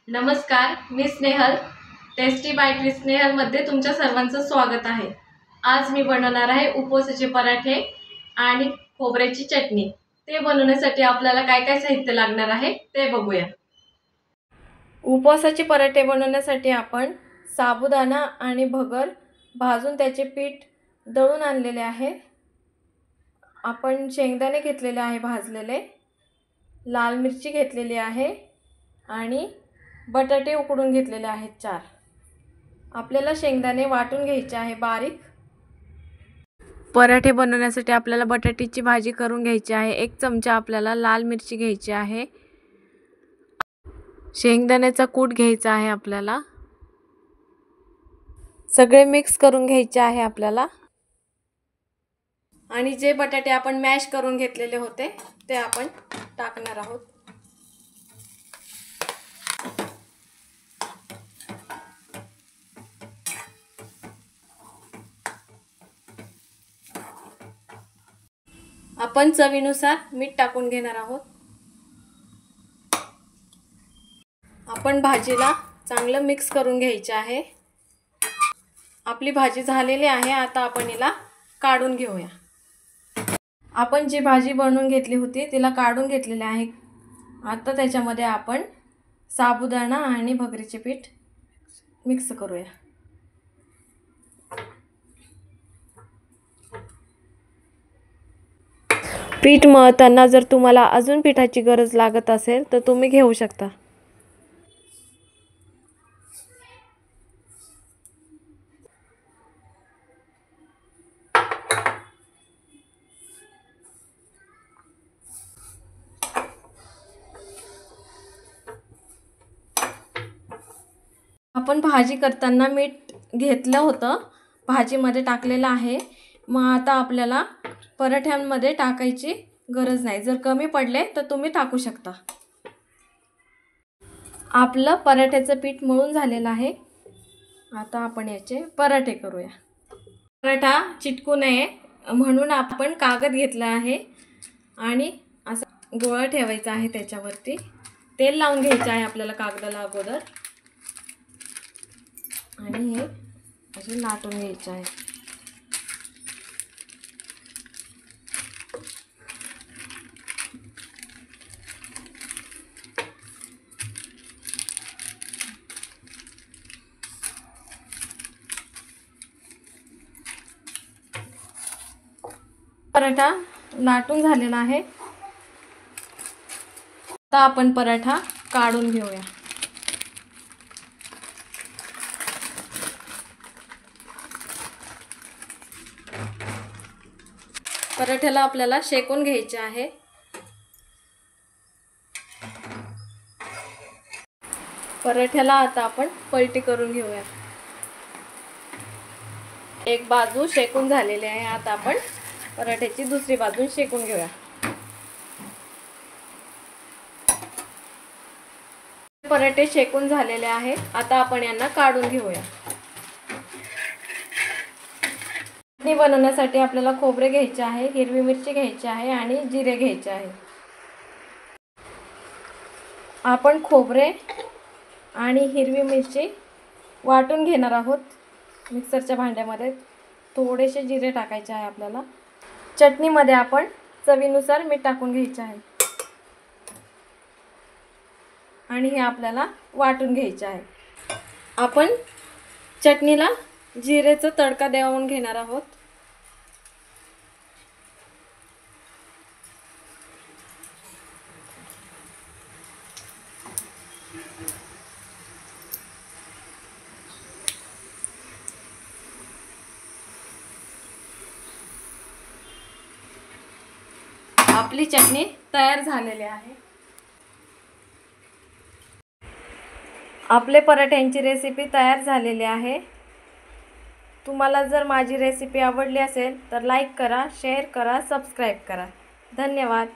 नमस्कार, मी Snehal. Tasty bite with स्नेहलमध्ये तुमच्या सर्वांचं स्वागत आहे. आज मी बनवणार आहे उपवासाचे पराठे आणि खोबऱ्याची चटणी. ते बनवण्यासाठी आपल्याला काय काय साहित्य लागणार आहे ते बघूया. उपवासाचे पराठे बनवण्यासाठी आपण साबुदाणा आणि भगर भाजून त्याचे पीठ दळून आणलेले आहे. आपण शेंगदाणे घेतलेले आहे भाजलेले, लाल मिरची घेतलेली आहे आणि बटाटे उकडून घेतलेले आहेत 4. आपल्याला शेंगदाणे वाटून घ्यायचे आहे बारीक. पराठे बनवण्यासाठी आपल्याला बटाट्याची भाजी करून घ्यायची आहे. 1 चमचा आपल्याला लाल मिरची घ्यायची आहे. शेंगदाण्याचा कूट घ्यायचा आहे आपल्याला. सगळे मिक्स करून घ्यायचे आहे आपल्याला. आणि जे बटाटे आपण मॅश करून घेतलेले होते ते आपण टाकणार आहोत. आपण चवीनुसार मीठ टाकून घेणार आहोत. आपण भाजीला चांगलं मिक्स करून घ्यायचे आहे. आपली भाजी झालेली आहे. आता आपण हिला काढून घेऊया. आपण जी भाजी बनवून घेतली होती तिला काढून घेतलेले आहे. आता त्याच्यामध्ये आपण साबुदाणा आणि भगरीचे पीठ मिक्स करूया. पीठ मळताना जर तुम्हाला अजून पिठाची गरज लागत असेल तर तुम्ही घेऊ शकता. आपण भाजी करताना मीठ घेतलं होतं, भाजीमध्ये टाकलेलं आहे. मग आता आपल्याला पराठ्यांमध्ये टाकायची गरज नाही. जर कमी पडले तर तुम्ही टाकू शकता. आपलं पराठ्याचं पीठ मळून झालेलं आहे. आता आपण याचे पराठे करूया. पराठा चिटकू नये म्हणून आपण कागद घेतला आहे आणि असा गोळा ठेवायचा आहे. त्याच्यावरती तेल लावून घ्यायचं आहे आपल्याला कागदाला अगोदर आणि हे असे लाटून घ्यायचे आहे. पराठा लाटून झालेला आहे. आता आपण पराठा काढून घेऊया. पराठ्याला आपल्याला शेकून घ्यायचे आहे. पराठ्याला आता आपण पलटी करून घेऊया. एक बाजू शेकून झालेली आहे. आता आपण पराठ्याची दुसरी बाजू शेकून घेऊया. पराठे शेकून झालेले आहे. आता आपण यांना काढून घेऊया. चटणी बनवण्यासाठी आपल्याला खोबरे घ्यायचे आहे, हिरवी मिरची घ्यायची आहे आणि जिरे घ्यायचे आहे. आपण खोबरे आणि हिरवी मिरची वाटून घेणार आहोत मिक्सरच्या भांड्यामध्ये. थोडेसे जिरे टाकायचे आहे आपल्याला. चटणीमध्ये आपण चवीनुसार मीठ टाकून घ्यायचे आहे आणि हे आपल्याला वाटून घ्यायचे आहे. आपण चटणीला जिरेचा तडका देऊन घेणार आहोत. आपली चटणी तयार झालेली आहे. आपले पराठ्यांची रेसिपी तयार झालेली आहे. तुम्हाला जर माझी रेसिपी आवडली असेल तर लाईक करा, शेअर करा, सबस्क्राईब करा. धन्यवाद.